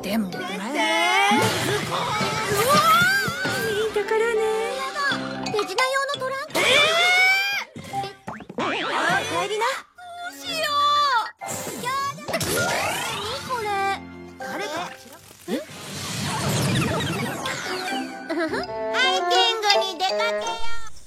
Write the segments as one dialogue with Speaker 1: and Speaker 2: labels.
Speaker 1: でもね。
Speaker 2: いいだからね。
Speaker 3: 手品用のトランク。
Speaker 2: お帰りな。
Speaker 3: どうしよう。何これ。誰かハイキングに出かけよう。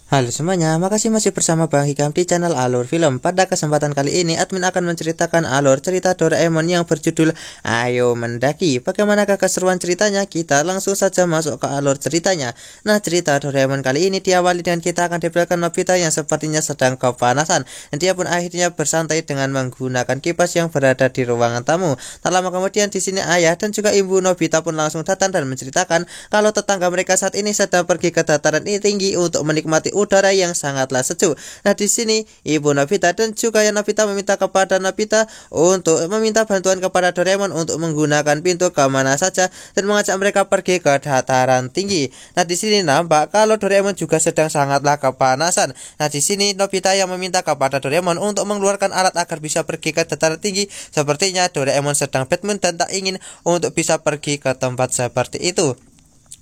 Speaker 4: Halo semuanya, makasih masih bersama Bang Hikam di channel Alur Film. Pada kesempatan kali ini, admin akan menceritakan alur cerita Doraemon yang berjudul Ayo Mendaki. Bagaimanakah keseruan ceritanya? Kita langsung saja masuk ke alur ceritanya. Nah, cerita Doraemon kali ini diawali dengan kita akan diberikan Nobita yang sepertinya sedang kepanasan. Dan dia pun akhirnya bersantai dengan menggunakan kipas yang berada di ruangan tamu. Tak lama kemudian di sini ayah dan juga ibu Nobita pun langsung datang dan menceritakan kalau tetangga mereka saat ini sedang pergi ke dataran tinggi untuk menikmati udara yang sangatlah sejuk. Nah, di sini ibu Nobita dan juga yang Nobita meminta kepada Nobita untuk meminta bantuan kepada Doraemon untuk menggunakan pintu kemana saja dan mengajak mereka pergi ke dataran tinggi. Nah, di sini nampak kalau Doraemon juga sedang sangatlah kepanasan. Nah, di sini Nobita yang meminta kepada Doraemon untuk mengeluarkan alat agar bisa pergi ke dataran tinggi. Sepertinya Doraemon sedang bad mood dan tak ingin untuk bisa pergi ke tempat seperti itu.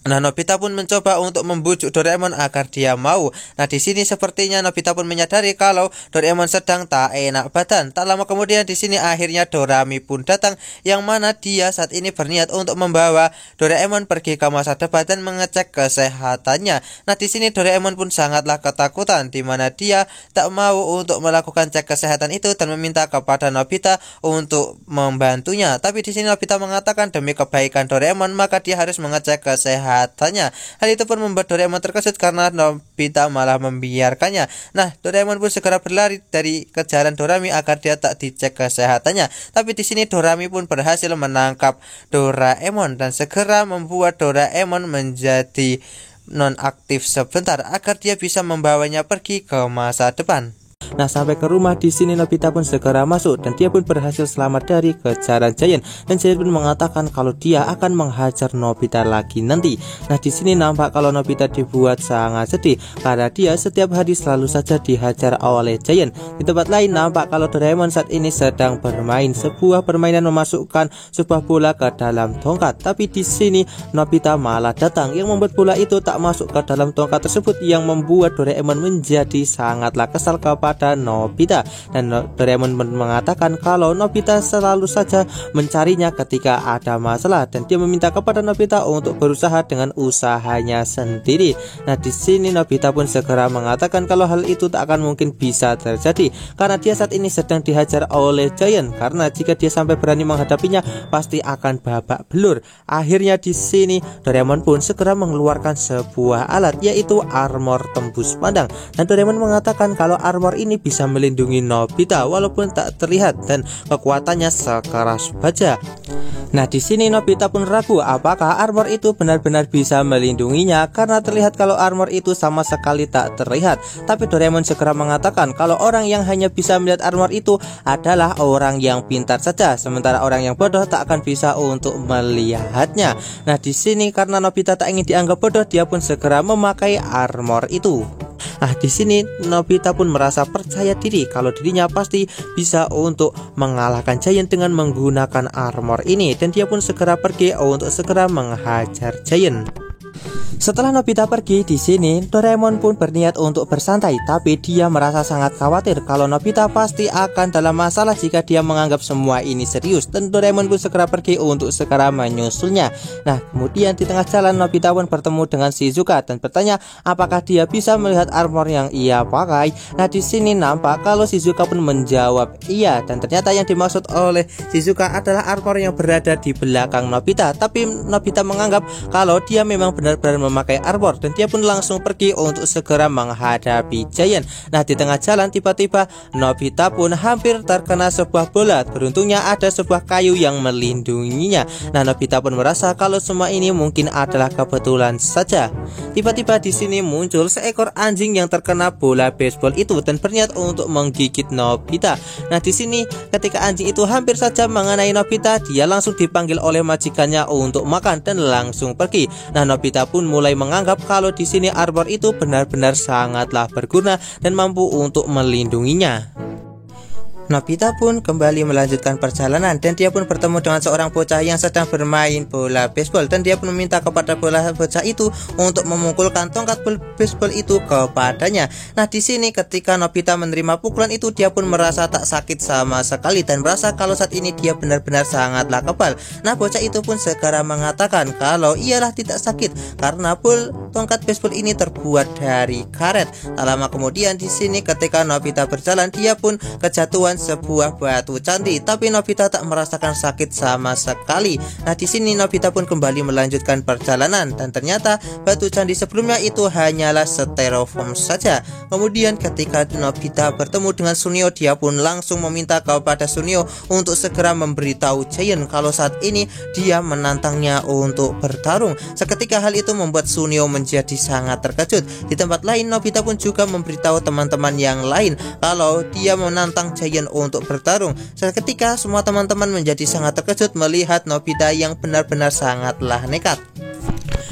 Speaker 4: Nah, Nobita pun mencoba untuk membujuk Doraemon agar dia mau. Nah, di sini sepertinya Nobita pun menyadari kalau Doraemon sedang tak enak badan. Tak lama kemudian di sini akhirnya Dorami pun datang, yang mana dia saat ini berniat untuk membawa Doraemon pergi ke masa depan dan mengecek kesehatannya. Nah, di sini Doraemon pun sangatlah ketakutan, di mana dia tak mau untuk melakukan cek kesehatan itu dan meminta kepada Nobita untuk membantunya. Tapi di sini Nobita mengatakan demi kebaikan Doraemon maka dia harus mengecek kesehatan. Hal itu pun membuat Doraemon terkejut karena Nobita malah membiarkannya. Nah, Doraemon pun segera berlari dari kejaran Dorami agar dia tak dicek kesehatannya. Tapi di sini Dorami pun berhasil menangkap Doraemon dan segera membuat Doraemon menjadi nonaktif sebentar agar dia bisa membawanya pergi ke masa depan. Nah, sampai ke rumah di sini Nobita pun segera masuk dan dia pun berhasil selamat dari kejaran Giant. Dan Giant pun mengatakan kalau dia akan menghajar Nobita lagi nanti. Nah, di sini nampak kalau Nobita dibuat sangat sedih karena dia setiap hari selalu saja dihajar oleh Giant. Di tempat lain nampak kalau Doraemon saat ini sedang bermain sebuah permainan memasukkan sebuah bola ke dalam tongkat. Tapi di sini Nobita malah datang yang membuat bola itu tak masuk ke dalam tongkat tersebut, yang membuat Doraemon menjadi sangatlah kesal kepada Nobita. Dan Doraemon mengatakan kalau Nobita selalu saja mencarinya ketika ada masalah dan dia meminta kepada Nobita untuk berusaha dengan usahanya sendiri. Nah, di sini Nobita pun segera mengatakan kalau hal itu tak akan mungkin bisa terjadi karena dia saat ini sedang dihajar oleh Giant, karena jika dia sampai berani menghadapinya pasti akan babak belur. Akhirnya di sini Doraemon pun segera mengeluarkan sebuah alat, yaitu armor tembus pandang. Dan Doraemon mengatakan kalau armor ini bisa melindungi Nobita walaupun tak terlihat dan kekuatannya sekeras baja. Nah, di sini Nobita pun ragu apakah armor itu benar-benar bisa melindunginya karena terlihat kalau armor itu sama sekali tak terlihat. Tapi Doraemon segera mengatakan kalau orang yang hanya bisa melihat armor itu adalah orang yang pintar saja, sementara orang yang bodoh tak akan bisa untuk melihatnya. Nah, di sini karena Nobita tak ingin dianggap bodoh, dia pun segera memakai armor itu. Nah, di sini Nobita pun merasa percaya diri kalau dirinya pasti bisa untuk mengalahkan Giant dengan menggunakan armor ini, dan dia pun segera pergi untuk segera menghajar Giant. Setelah Nobita pergi di sini, Doraemon pun berniat untuk bersantai, tapi dia merasa sangat khawatir kalau Nobita pasti akan dalam masalah jika dia menganggap semua ini serius, dan Doraemon pun segera pergi untuk segera menyusulnya. Nah, kemudian di tengah jalan Nobita pun bertemu dengan Shizuka dan bertanya apakah dia bisa melihat armor yang ia pakai. Nah, di sini nampak kalau Shizuka pun menjawab iya, dan ternyata yang dimaksud oleh Shizuka adalah armor yang berada di belakang Nobita. Tapi Nobita menganggap kalau dia memang benar-benar memakai armor dan dia pun langsung pergi untuk segera menghadapi Giant. Nah, di tengah jalan tiba-tiba Nobita pun hampir terkena sebuah bola. Beruntungnya ada sebuah kayu yang melindunginya. Nah, Nobita pun merasa kalau semua ini mungkin adalah kebetulan saja. Tiba-tiba di sini muncul seekor anjing yang terkena bola baseball itu dan berniat untuk menggigit Nobita. Nah, di sini ketika anjing itu hampir saja mengenai Nobita, dia langsung dipanggil oleh majikannya untuk makan dan langsung pergi. Nah, Nobita pun mulai menganggap kalau di sini armor itu benar-benar sangatlah berguna dan mampu untuk melindunginya. Nobita pun kembali melanjutkan perjalanan dan dia pun bertemu dengan seorang bocah yang sedang bermain bola baseball, dan dia pun meminta kepada bocah itu untuk memukulkan tongkat baseball itu kepadanya. Nah, di sini ketika Nobita menerima pukulan itu, dia pun merasa tak sakit sama sekali dan merasa kalau saat ini dia benar-benar sangatlah kebal. Nah, bocah itu pun segera mengatakan kalau ialah tidak sakit karena tongkat baseball ini terbuat dari karet. Tak lama kemudian di sini ketika Nobita berjalan, dia pun kejatuhan sebuah batu candi, tapi Nobita tak merasakan sakit sama sekali. Nah, di sini Nobita pun kembali melanjutkan perjalanan dan ternyata batu candi sebelumnya itu hanyalah styrofoam saja. Kemudian ketika Nobita bertemu dengan Sunio, dia pun langsung meminta kepada Sunio untuk segera memberitahu Giant kalau saat ini dia menantangnya untuk bertarung. Seketika hal itu membuat Sunio menjadi sangat terkejut. Di tempat lain, Nobita pun juga memberitahu teman-teman yang lain kalau dia menantang Giant untuk bertarung. Seketika semua teman-teman menjadi sangat terkejut melihat Nobita yang benar-benar sangatlah nekat.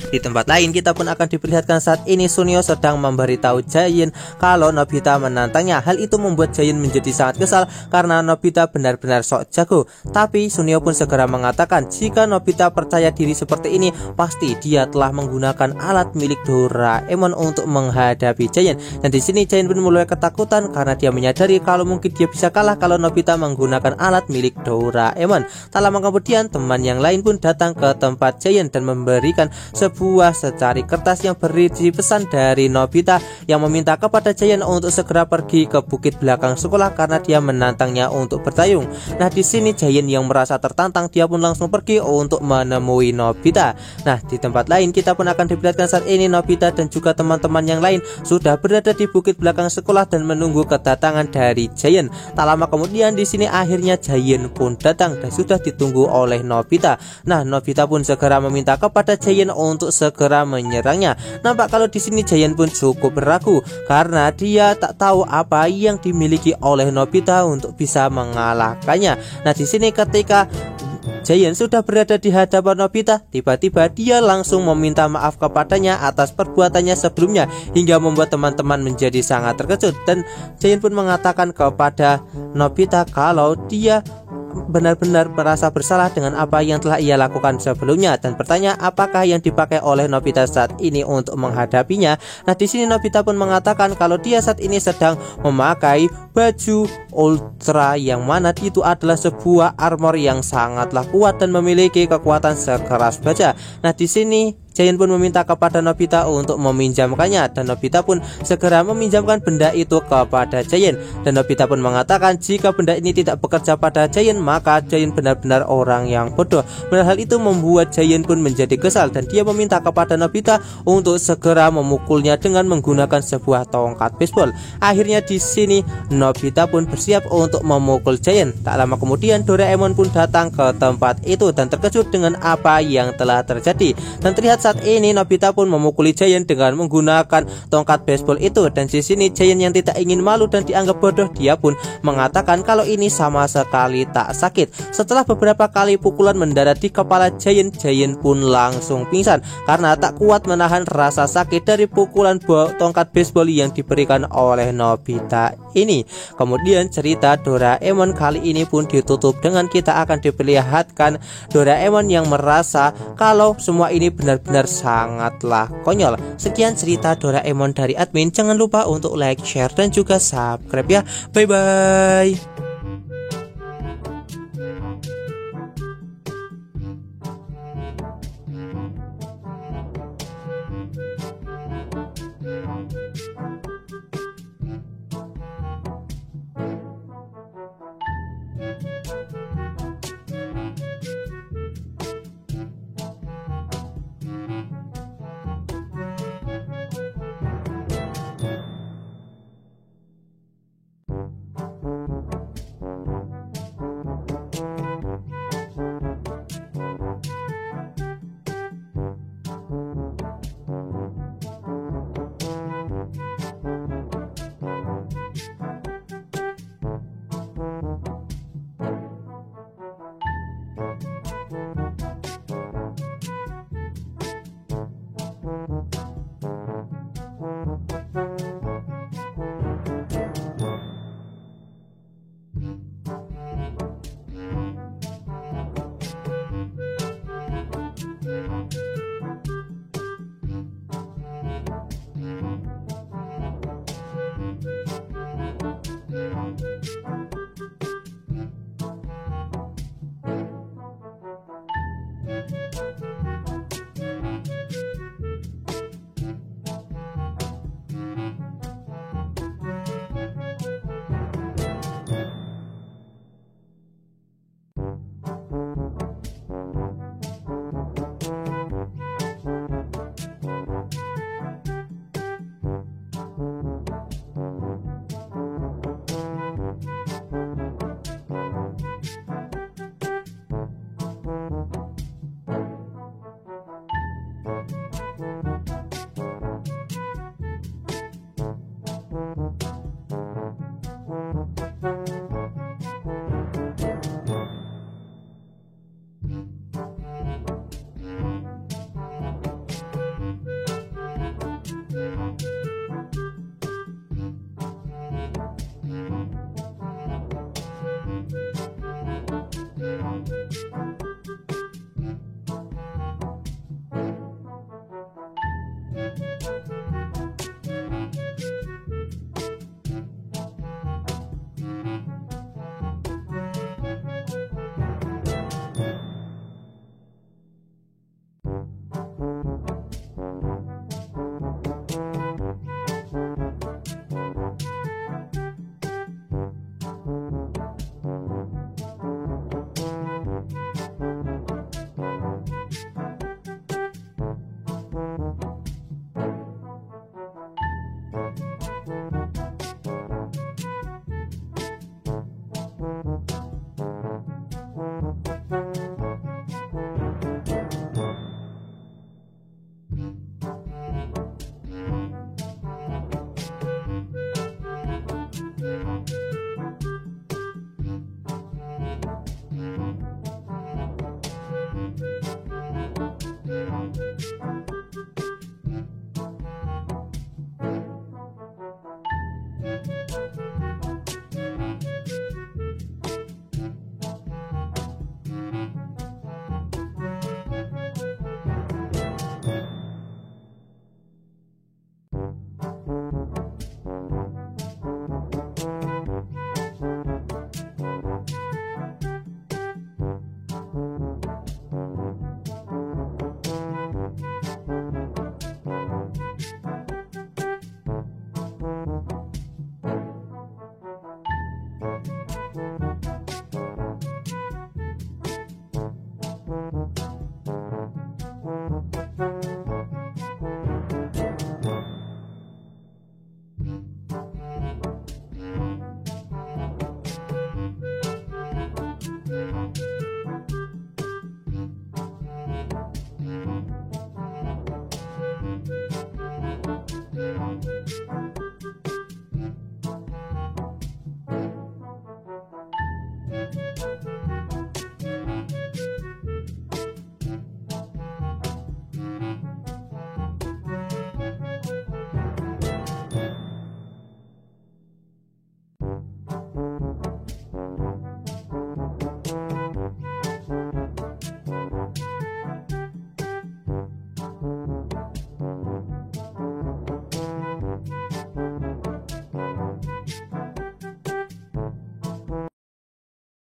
Speaker 4: Di tempat lain kita pun akan diperlihatkan saat ini Sunio sedang memberitahu Giant kalau Nobita menantangnya. Hal itu membuat Giant menjadi sangat kesal karena Nobita benar-benar sok jago. Tapi Sunio pun segera mengatakan jika Nobita percaya diri seperti ini, pasti dia telah menggunakan alat milik Doraemon untuk menghadapi Giant. Dan di sini Giant pun mulai ketakutan karena dia menyadari kalau mungkin dia bisa kalah kalau Nobita menggunakan alat milik Doraemon. Tak lama kemudian teman yang lain pun datang ke tempat Giant dan memberikan sebuah secari kertas yang berisi pesan dari Nobita yang meminta kepada Giant untuk segera pergi ke bukit belakang sekolah karena dia menantangnya untuk bertayung. Nah, di sini Giant yang merasa tertantang, dia pun langsung pergi untuk menemui Nobita. Nah, di tempat lain kita pun akan diperlihatkan saat ini Nobita dan juga teman-teman yang lain sudah berada di bukit belakang sekolah dan menunggu kedatangan dari Giant. Tak lama kemudian di sini akhirnya Giant pun datang dan sudah ditunggu oleh Nobita. Nah, Nobita pun segera meminta kepada Giant untuk segera menyerangnya. Nampak kalau di sini Giant pun cukup ragu karena dia tak tahu apa yang dimiliki oleh Nobita untuk bisa mengalahkannya. Nah, di sini ketika Giant sudah berada di hadapan Nobita, tiba-tiba dia langsung meminta maaf kepadanya atas perbuatannya sebelumnya hingga membuat teman-teman menjadi sangat terkejut. Dan Giant pun mengatakan kepada Nobita kalau dia benar-benar merasa bersalah dengan apa yang telah ia lakukan sebelumnya dan bertanya apakah yang dipakai oleh Nobita saat ini untuk menghadapinya. Nah, di sini Nobita pun mengatakan kalau dia saat ini sedang memakai baju Ultra yang mana itu adalah sebuah armor yang sangatlah kuat dan memiliki kekuatan sekeras baja. Nah, di sini Giant pun meminta kepada Nobita untuk meminjamkannya dan Nobita pun segera meminjamkan benda itu kepada Giant. Dan Nobita pun mengatakan jika benda ini tidak bekerja pada Giant, maka Giant benar-benar orang yang bodoh. Benar, hal itu membuat Giant pun menjadi kesal dan dia meminta kepada Nobita untuk segera memukulnya dengan menggunakan sebuah tongkat baseball. Akhirnya di sini Nobita pun bersiap untuk memukul Giant. Tak lama kemudian Doraemon pun datang ke tempat itu dan terkejut dengan apa yang telah terjadi. Dan terlihat saat ini Nobita pun memukuli Giant dengan menggunakan tongkat baseball itu. Dan di sini Giant yang tidak ingin malu dan dianggap bodoh, dia pun mengatakan kalau ini sama sekali tak sakit. Setelah beberapa kali pukulan mendarat di kepala Giant, Giant pun langsung pingsan karena tak kuat menahan rasa sakit dari pukulan tongkat baseball yang diberikan oleh Nobita ini. Kemudian cerita Doraemon kali ini pun ditutup dengan kita akan diperlihatkan Doraemon yang merasa kalau semua ini benar-benar sangatlah konyol. Sekian cerita Doraemon dari admin. Jangan lupa untuk like, share dan juga subscribe ya. Bye bye.